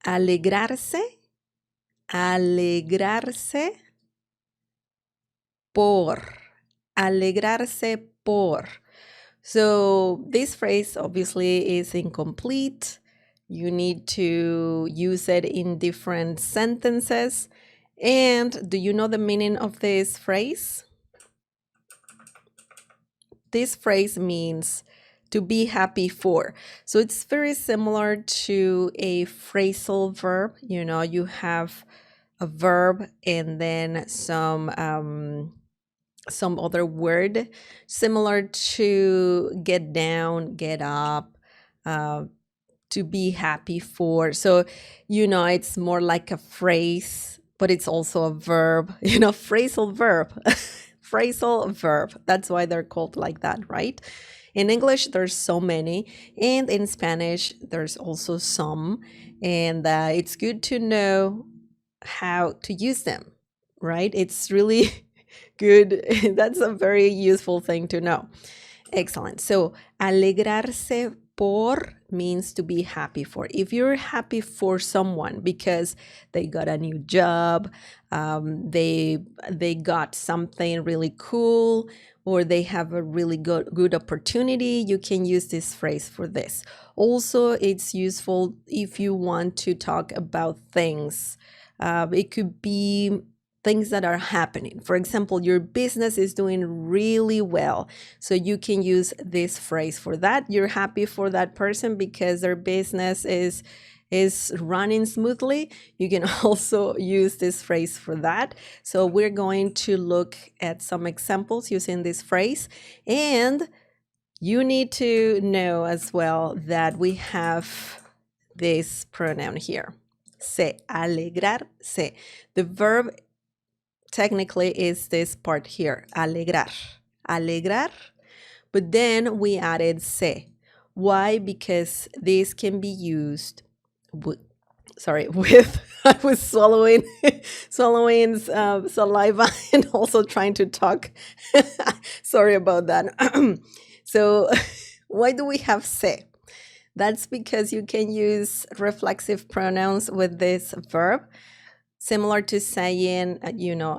alegrarse, alegrarse por, alegrarse por. So this phrase obviously is incomplete. You need to use it in different sentences. And do you know the meaning of this phrase? This phrase means to be happy for. So it's very similar to a phrasal verb. You know, you have a verb and then some other word similar to get down, get up, to be happy for. So, you know, it's more like a phrase, but it's also a verb, you know, phrasal verb. Phrasal verb. That's why they're called like that, right? In English, there's so many, and in Spanish, there's also some, and it's good to know how to use them, right? It's really good. That's a very useful thing to know. Excellent. So, alegrarse por means to be happy for. If you're happy for someone because they got a new job, they got something really cool, or they have a really good opportunity, you can use this phrase for this. Also, it's useful if you want to talk about things. It could be things that are happening. For example, your business is doing really well. So you can use this phrase for that. You're happy for that person because their business is running smoothly. You can also use this phrase for that. So we're going to look at some examples using this phrase. And you need to know as well that we have this pronoun here. Se, alegrarse. The verb technically is this part here, alegrar. Alegrar. But then we added se. Why? Because this can be used with, I was swallowing saliva and also trying to talk. Sorry about that. So why do we have se? That's because you can use reflexive pronouns with this verb, similar to saying,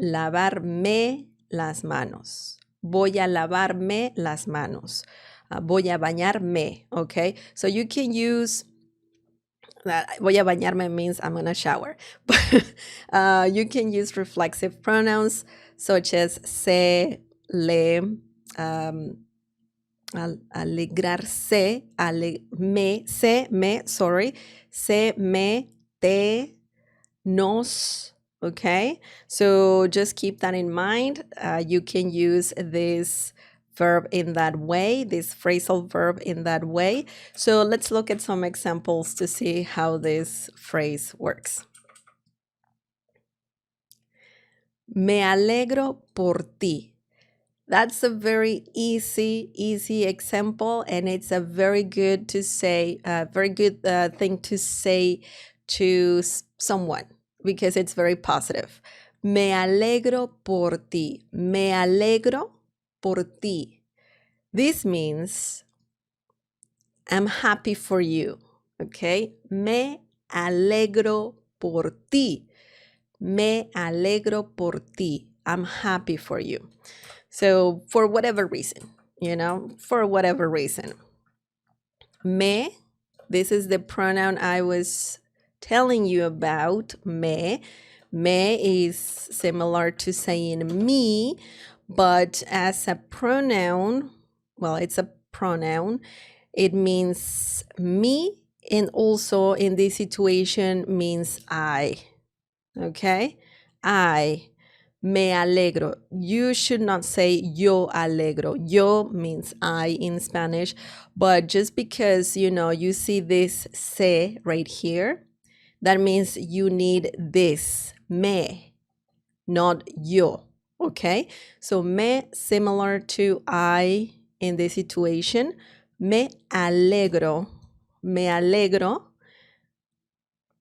lavarme las manos. Voy a lavarme las manos. Voy a bañarme, okay? So you can use that. Voy a bañarme means I'm going to shower. But you can use reflexive pronouns such as se, le, alegrarse, se, me, te, nos. Okay, so just keep that in mind. You can use this verb in that way, this phrasal verb in that way. So let's look at some examples to see how this phrase works. Me alegro por ti. That's a very easy example, and it's a very good to say, very good thing to say to someone because it's very positive. Me alegro por ti. Me alegro por ti. This means I'm happy for you. Okay? Me alegro por ti. Me alegro por ti. I'm happy for you. So for whatever reason, for whatever reason. Me, this is the pronoun I was telling you about. Me is similar to saying me, but as a pronoun, well, it's a pronoun. It means me, and also in this situation means I. Okay? I. Me alegro. You should not say yo alegro. Yo means I in Spanish, but just because, you see this se right here, that means you need this, me, not yo, okay? So me, similar to I in this situation. Me alegro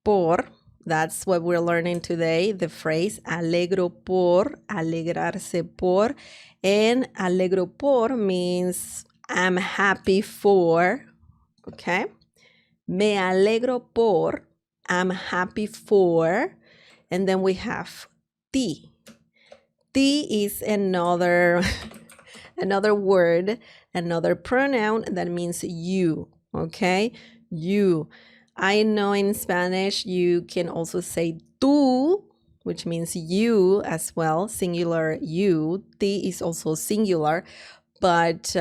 por. That's what we're learning today, the phrase alegro por, alegrarse por. And alegro por means I'm happy for, okay? Me alegro por I'm happy for, and then we have ti. Ti is another another word, another pronoun that means you, okay? You. I know in Spanish you can also say tú, which means you as well, singular you. Ti is also singular, but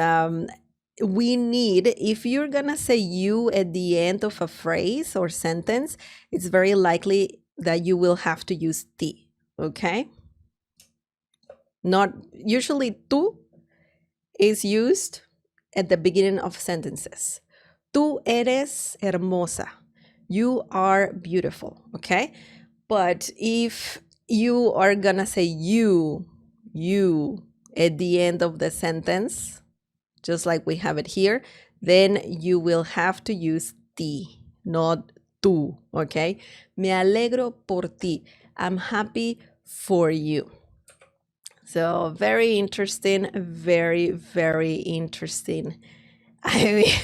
we need, if you're gonna say you at the end of a phrase or sentence, it's very likely that you will have to use ti, okay? Not usually tú is used at the beginning of sentences. Tú eres hermosa. You are beautiful, okay? But if you are gonna say you at the end of the sentence, just like we have it here, then you will have to use ti, not tú, okay? Me alegro por ti. I'm happy for you. So very interesting, very, very interesting. I mean,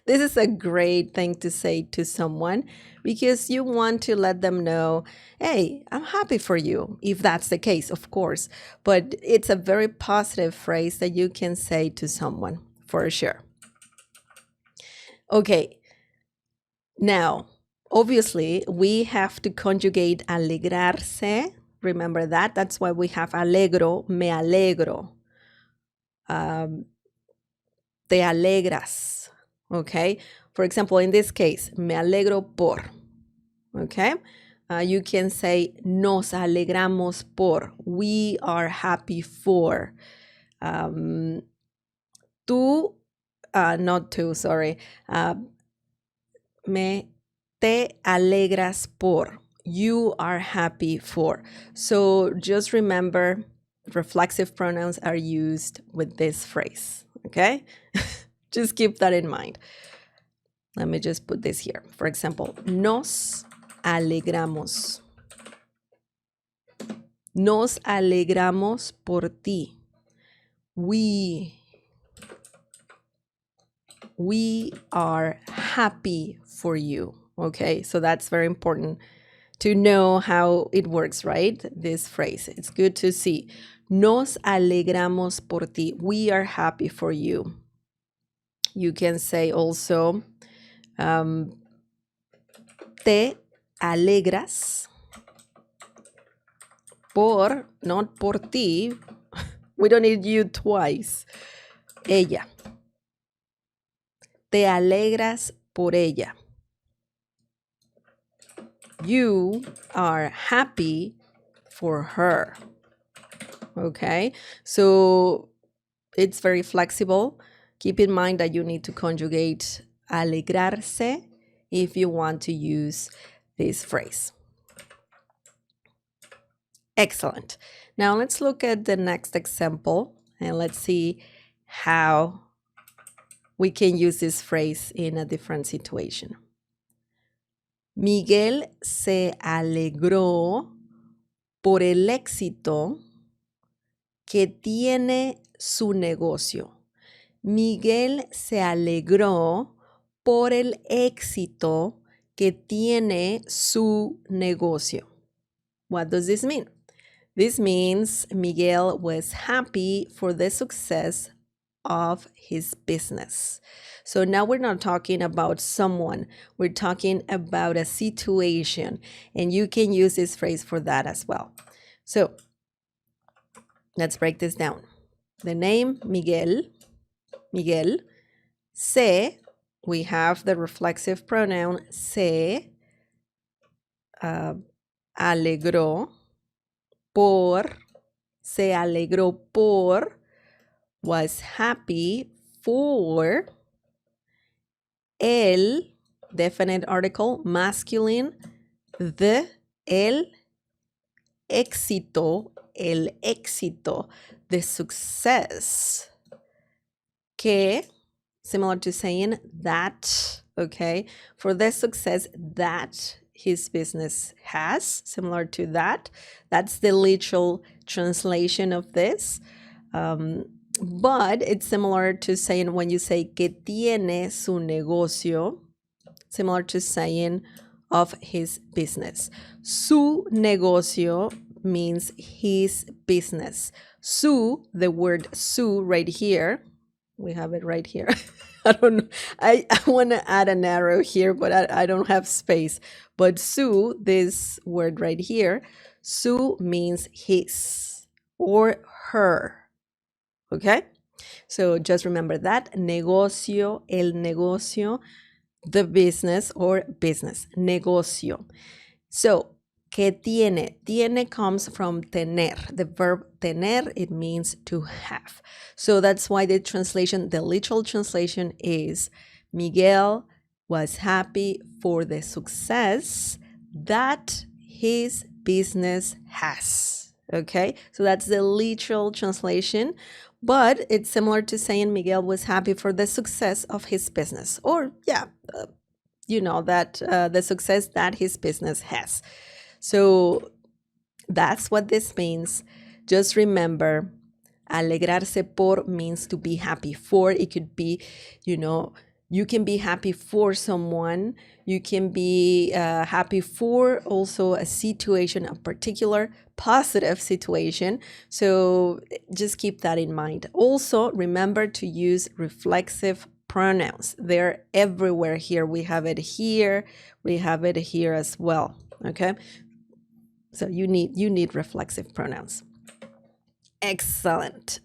this is a great thing to say to someone because you want to let them know, hey, I'm happy for you, if that's the case, of course. But it's a very positive phrase that you can say to someone for sure. Okay, now, obviously, we have to conjugate alegrarse. Remember that? That's why we have alegro, me alegro. Te alegras, okay? For example, in this case, me alegro por, okay? You can say nos alegramos por, we are happy for. Tú, not tú, sorry. Me te alegras por, you are happy for. So just remember, reflexive pronouns are used with this phrase, okay? Just keep that in mind. Let me just put this here. For example, nos alegramos. Nos alegramos por ti. We are happy for you. Okay, so that's very important to know how it works, right? This phrase. It's good to see. Nos alegramos por ti. We are happy for you. You can say also, te alegras por, not por ti. We don't need you twice. Ella. Te alegras por ella. You are happy for her. Okay, so it's very flexible. Keep in mind that you need to conjugate alegrarse if you want to use this phrase. Excellent. Now let's look at the next example and let's see how we can use this phrase in a different situation. Miguel se alegró por el éxito que tiene su negocio. Miguel se alegró por el éxito que tiene su negocio. What does this mean? This means Miguel was happy for the success of his business. So now we're not talking about someone, we're talking about a situation, and you can use this phrase for that as well. So let's break this down. The name Miguel, se, we have the reflexive pronoun se alegró por, se alegró por, was happy for, el, definite article, masculine, the, el éxito, the success, que, similar to saying that, okay, for the success that his business has, similar to that. That's the literal translation of this. But it's similar to saying when you say que tiene su negocio, similar to saying of his business. Su negocio means his business. Su, the word su right here, we have it right here. I don't know. I want to add an arrow here, but I don't have space. But su, this word right here, su means his or her. Okay? So just remember that. Negocio, el negocio, the business or business. Negocio. So, ¿qué tiene? Tiene comes from tener. The verb tener, it means to have. So that's why the literal translation is Miguel was happy for the success that his business has. Okay, so that's the literal translation, but it's similar to saying Miguel was happy for the success of his business, or the success that his business has. So that's what this means. Just remember, alegrarse por means to be happy for. It could be, you can be happy for someone. You can be happy for also a situation, a particular positive situation. So just keep that in mind. Also, remember to use reflexive pronouns. They're everywhere here. We have it here. We have it here as well. Okay. So you need reflexive pronouns. Excellent.